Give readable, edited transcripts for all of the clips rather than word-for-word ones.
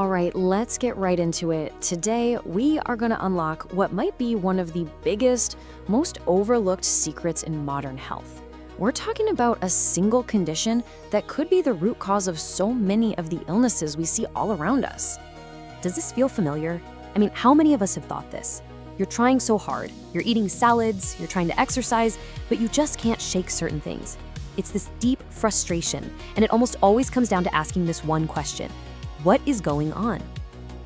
All right, let's get right into it. Today, we are going to unlock what might be one of the biggest, most overlooked secrets in modern health. We're talking about a single condition that could be the root cause of so many of the illnesses we see all around us. Does this feel familiar? I mean, how many of us have thought this? You're trying so hard, you're eating salads, you're trying to exercise, but you just can't shake certain things. It's this deep frustration, and it almost always comes down to asking this one question: what is going on?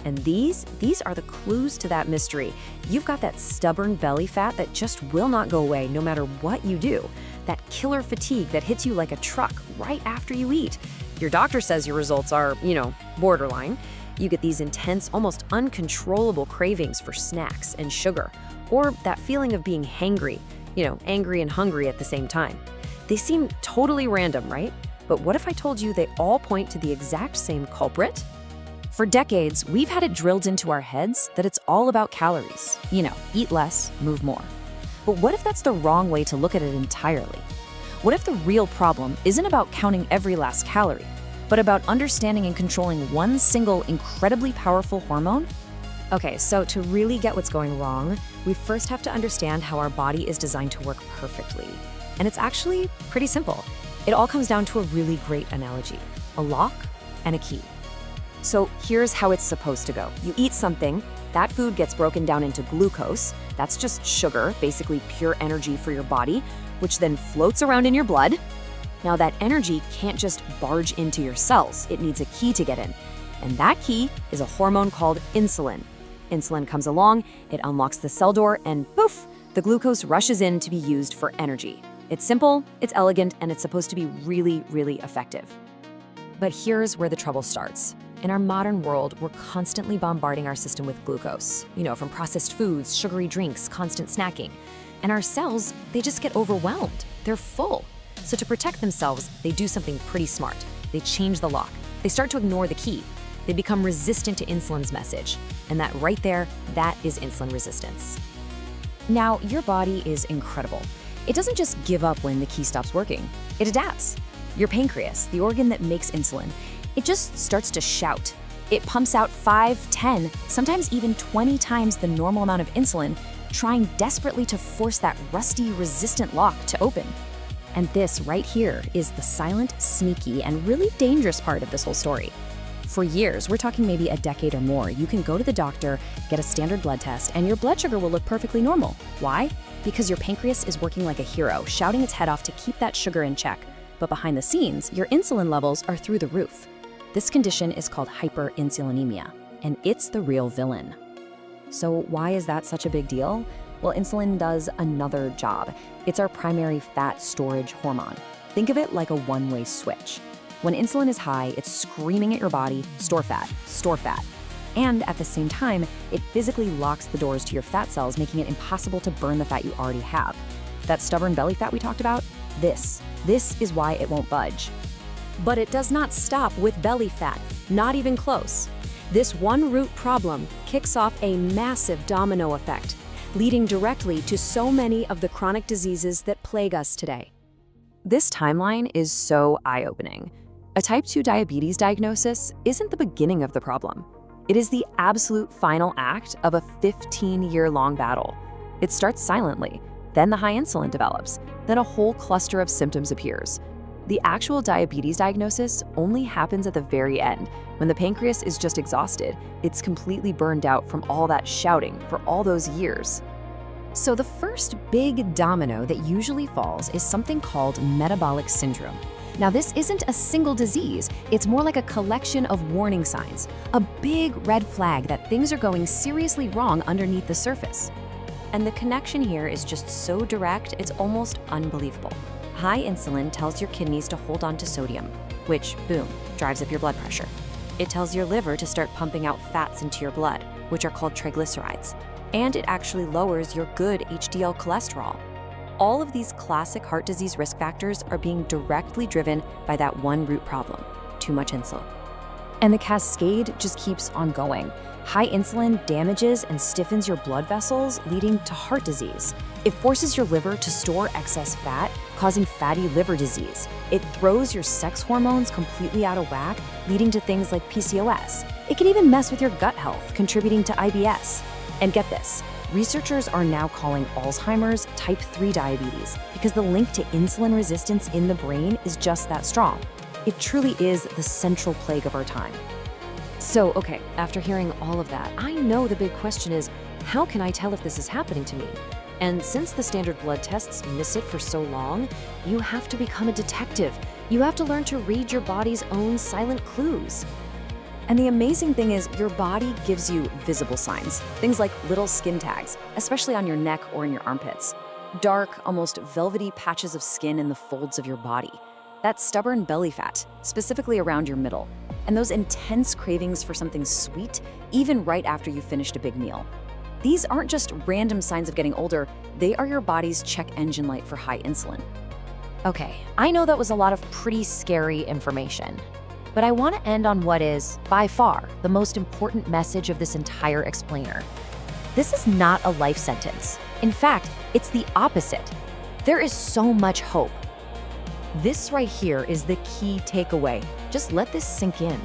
And these are the clues to that mystery. You've got that stubborn belly fat that just will not go away no matter what you do. That killer fatigue that hits you like a truck right after you eat. Your doctor says your results are, borderline. You get these intense, almost uncontrollable cravings for snacks and sugar, or that feeling of being hangry, angry and hungry at the same time. They seem totally random, right? But what if I told you they all point to the exact same culprit? For decades, we've had it drilled into our heads that it's all about calories. Eat less, move more. But what if that's the wrong way to look at it entirely? What if the real problem isn't about counting every last calorie, but about understanding and controlling one single incredibly powerful hormone? Okay, so to really get what's going wrong, we first have to understand how our body is designed to work perfectly. And it's actually pretty simple. It all comes down to a really great analogy: a lock and a key. So here's how it's supposed to go. You eat something, that food gets broken down into glucose. That's just sugar, basically pure energy for your body, which then floats around in your blood. Now that energy can't just barge into your cells. It needs a key to get in. And that key is a hormone called insulin. Insulin comes along, it unlocks the cell door, and poof, the glucose rushes in to be used for energy. It's simple, it's elegant, and it's supposed to be really, really effective. But here's where the trouble starts. In our modern world, we're constantly bombarding our system with glucose, from processed foods, sugary drinks, constant snacking. And our cells, they just get overwhelmed. They're full. So to protect themselves, they do something pretty smart. They change the lock. They start to ignore the key. They become resistant to insulin's message. And that right there, that is insulin resistance. Now, your body is incredible. It doesn't just give up when the key stops working. It adapts. Your pancreas, the organ that makes insulin, it just starts to shout. It pumps out 5, 10, sometimes even 20 times the normal amount of insulin, trying desperately to force that rusty, resistant lock to open. And this right here is the silent, sneaky, and really dangerous part of this whole story. For years, we're talking maybe a decade or more, you can go to the doctor, get a standard blood test, and your blood sugar will look perfectly normal. Why? Because your pancreas is working like a hero, shouting its head off to keep that sugar in check. But behind the scenes, your insulin levels are through the roof. This condition is called hyperinsulinemia, and it's the real villain. So why is that such a big deal? Well, insulin does another job. It's our primary fat storage hormone. Think of it like a one-way switch. When insulin is high, it's screaming at your body, store fat, store fat. And at the same time, it physically locks the doors to your fat cells, making it impossible to burn the fat you already have. That stubborn belly fat we talked about, this is why it won't budge. But it does not stop with belly fat, not even close. This one root problem kicks off a massive domino effect, leading directly to so many of the chronic diseases that plague us today. This timeline is so eye-opening. A type 2 diabetes diagnosis isn't the beginning of the problem. It is the absolute final act of a 15-year-long battle. It starts silently, then the high insulin develops, then a whole cluster of symptoms appears. The actual diabetes diagnosis only happens at the very end, when the pancreas is just exhausted. It's completely burned out from all that shouting for all those years. So the first big domino that usually falls is something called metabolic syndrome. Now, this isn't a single disease, it's more like a collection of warning signs, a big red flag that things are going seriously wrong underneath the surface. And the connection here is just so direct, it's almost unbelievable. High insulin tells your kidneys to hold on to sodium, which, boom, drives up your blood pressure. It tells your liver to start pumping out fats into your blood, which are called triglycerides. And it actually lowers your good HDL cholesterol. All of these classic heart disease risk factors are being directly driven by that one root problem: too much insulin. And the cascade just keeps on going. High insulin damages and stiffens your blood vessels, leading to heart disease. It forces your liver to store excess fat, causing fatty liver disease. It throws your sex hormones completely out of whack, leading to things like PCOS. It can even mess with your gut health, contributing to IBS. And get this, researchers are now calling Alzheimer's type 3 diabetes because the link to insulin resistance in the brain is just that strong. It truly is the central plague of our time. So, okay, after hearing all of that, I know the big question is, how can I tell if this is happening to me? And since the standard blood tests miss it for so long, you have to become a detective. You have to learn to read your body's own silent clues. And the amazing thing is, your body gives you visible signs, things like little skin tags, especially on your neck or in your armpits. Dark, almost velvety patches of skin in the folds of your body. That stubborn belly fat, specifically around your middle. And those intense cravings for something sweet, even right after you finished a big meal. These aren't just random signs of getting older, they are your body's check engine light for high insulin. Okay, I know that was a lot of pretty scary information, but I want to end on what is, by far, the most important message of this entire explainer. This is not a life sentence. In fact, it's the opposite. There is so much hope. This right here is the key takeaway. Just let this sink in.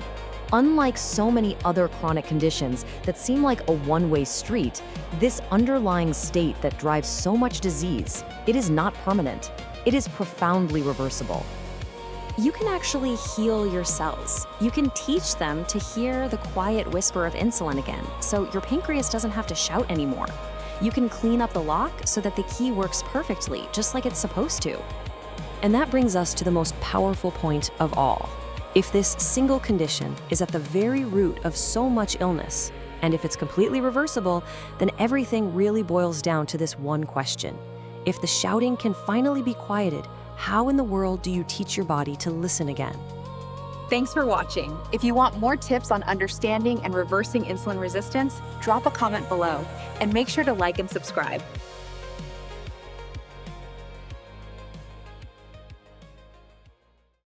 Unlike so many other chronic conditions that seem like a one-way street, this underlying state that drives so much disease, it is not permanent. It is profoundly reversible. You can actually heal your cells. You can teach them to hear the quiet whisper of insulin again, so your pancreas doesn't have to shout anymore. You can clean up the lock so that the key works perfectly, just like it's supposed to. And that brings us to the most powerful point of all. If this single condition is at the very root of so much illness, and if it's completely reversible, then everything really boils down to this one question. If the shouting can finally be quieted, how in the world do you teach your body to listen again? Thanks for watching. If you want more tips on understanding and reversing insulin resistance, drop a comment below and make sure to like and subscribe.